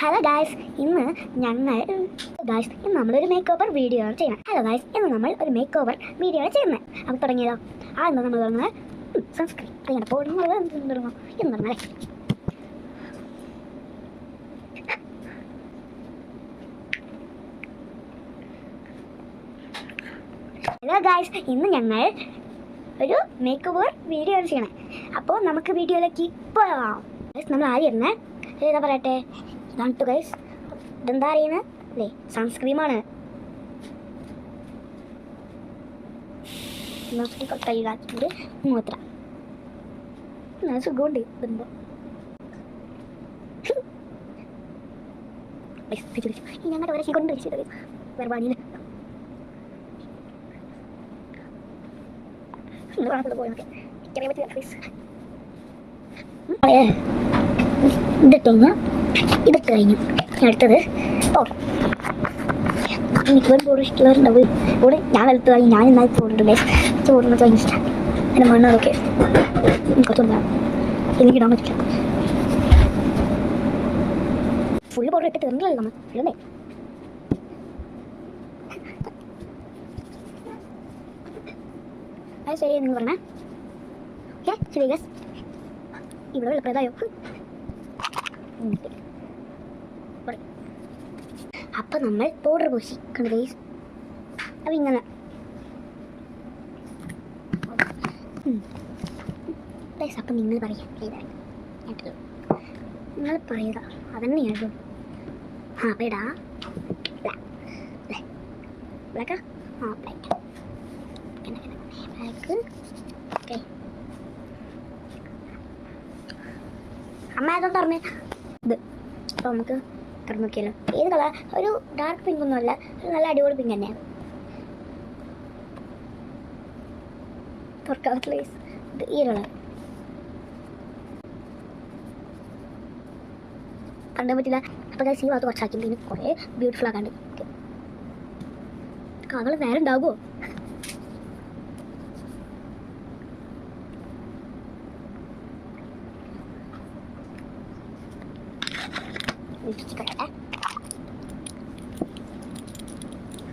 Hello guys, ഇന്ന് നമ്മളൊരു make over video ആണ് ചെയ്യുന്നത്. ഇന്ന് നമ്മൾ ഒരു മേക്ക് ഓവർ വീഡിയോ ആണ് ചെയ്യുന്നത്. അപ്പോൾ തുടങ്ങിയതോ എന്താ നമ്മൾ തുടങ്ങുന്നത്? സൺസ്ക്രീൻ അങ്ങനെ പോകുന്നത് എന്ന് പറഞ്ഞാലേ ഹലോ ഗായ്സ്, ഇന്ന് ഞങ്ങൾ ഒരു മേക്ക് ഓവർ വീഡിയോ ആണ് ചെയ്യണേ. അപ്പോൾ നമുക്ക് വീഡിയോയിലേക്ക് പോകാം. നമ്മൾ ആദ്യം ഇരുന്നേ ഏതാ പറയട്ടെ, ഇതാണ് ടു ഗൈസ്. ഇതെന്താ അറിയുന്നത് അല്ലേ? സൺസ്ക്രീമാണ്. കൈകാച്ചിട്ട് മൂത്ര സുഖമുണ്ട്. ഇതുണ്ടോ ഞങ്ങളുടെ ഒരേ കൊണ്ട് വെച്ചിട്ട് വേറെ പണിയില്ല. ഇതൊക്കെ കഴിഞ്ഞു. അടുത്തത് എനിക്ക് ഒരുപാട് ഇഷ്ടമുണ്ടാവും. ഇവിടെ ഞാൻ വലുത്ത് കഴിഞ്ഞ് ഞാൻ എന്നായി ചോറുണ്ടല്ലേ, ചോറിന് കഴിഞ്ഞ ഇഷ്ടം എൻ്റെ മണ്ണൊക്കെ കുറച്ചൊന്നും എനിക്ക് ഇടാൻ പറ്റില്ല. ഫുള്ള് പൗഡർ ഇട്ട് തീർന്നല്ലോ നമ്മൾ ഫുള്ളേ. അത് ശരി നിങ്ങൾ പറഞ്ഞേ. ഓക്കെ ശരി ഗസ്, ഇവിടെ വെള്ളപ്രദായോ. അപ്പം നമ്മൾ പൗഡർ പൂശി കണ്ടു ഗൈസ്. അപ്പം ഇങ്ങനെ അപ്പം നിങ്ങൾ പറയാം, നിങ്ങൾ പറയുക അതന്നെയാണോ? ആ അപ്പം ഇടാ ബ്ലാക്ക്. ആ ബ്ലാക്ക് ബ്ലാക്ക്. ഓക്കെ അമ്മ ഏതാ പറഞ്ഞേ ഇത്. അപ്പോൾ നമുക്ക് തുറന്നു നോക്കിയാലോ. ഏത് കളർ? ഒരു ഡാർക്ക് പിങ്ക് ഒന്നും അല്ല, ഒരു നല്ല അടിപൊളി പിങ്ക് തന്നെയാണ്. തുറക്കാത്ത ഇത് ഈ കളർ കണ്ടാൻ പറ്റില്ല. അപ്പോൾ ഈ ഭാഗത്ത് കുറച്ചാക്കി പിന്നെ കുറേ ബ്യൂട്ടിഫുൾ ആക്കാണ്ട്. കളർ വേറെ ഉണ്ടാകുമോ?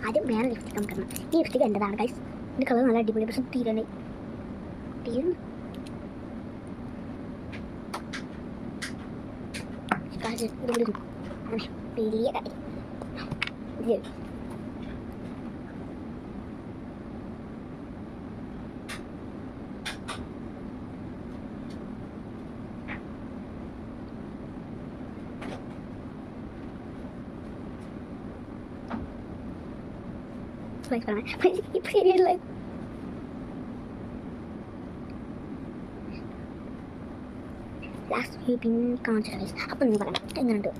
ആദ്യം വേറെ ലിപ്സ്റ്റിക് നമുക്ക് ഇടണം. ഈ ലിപ്സ്റ്റിക് എൻ്റെതാണ് ഗൈസ്. ഇതിൻ്റെ കളർ നല്ല അടിപൊളി, പക്ഷെ തീരുന്നു അങ്ങനെ വലിയ കാര്യം. ഇപ്പൊ ശരിയല്ല. ലാസ്റ്റ് പിന്നെ കാണിച്ചു. അപ്പം നിങ്ങൾ പറയാം എങ്ങനെയുണ്ട്.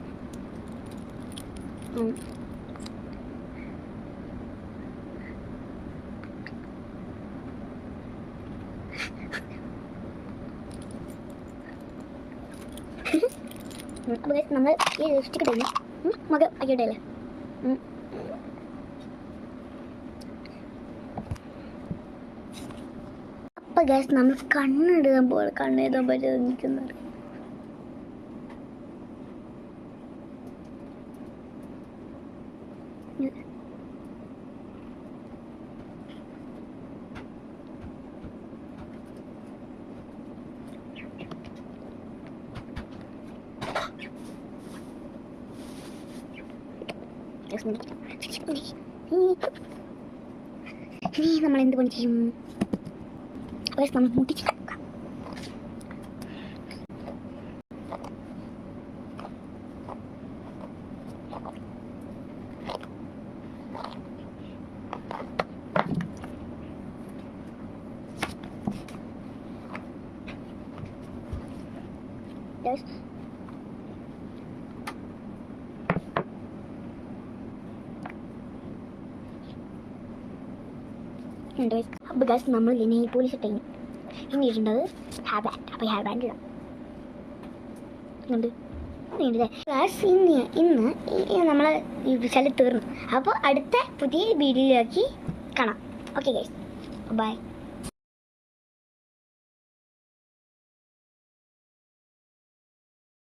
അപ്പോൾ നമ്മൾ ഈ ലിപ്സ്റ്റിക് ഇട്ടല്ലേ മക ആക്കിയിട്ടല്ലേ. അപ്പോൾ ഗൈസ് നമ്മൾ കണ്ണെഴുതാൻ പോലെ കണ്ണെഴുതാൻ പറ്റുന്നത് നിൽക്കുന്നത്. ഇനി നമ്മൾ എന്ത് പണി ചെയ്യും? നമ്മൾ മുട്ടിച്ച് കിടക്കാം. അപ്പോൾ ഗൈസ് നമ്മൾ നെയിൽ പോളിഷ് ഇട്ടു. ഇനി ഇടേണ്ടത് ഹെയർ ബാൻഡ്. അപ്പോൾ ഹെയർ ബാൻഡ് ഇടാം. ഇന്ന് നമ്മൾ ഈ വിശാല തീർന്നു. അപ്പോൾ അടുത്ത പുതിയ വീഡിയോയിലേക്ക് കാണാം. Okay guys, by.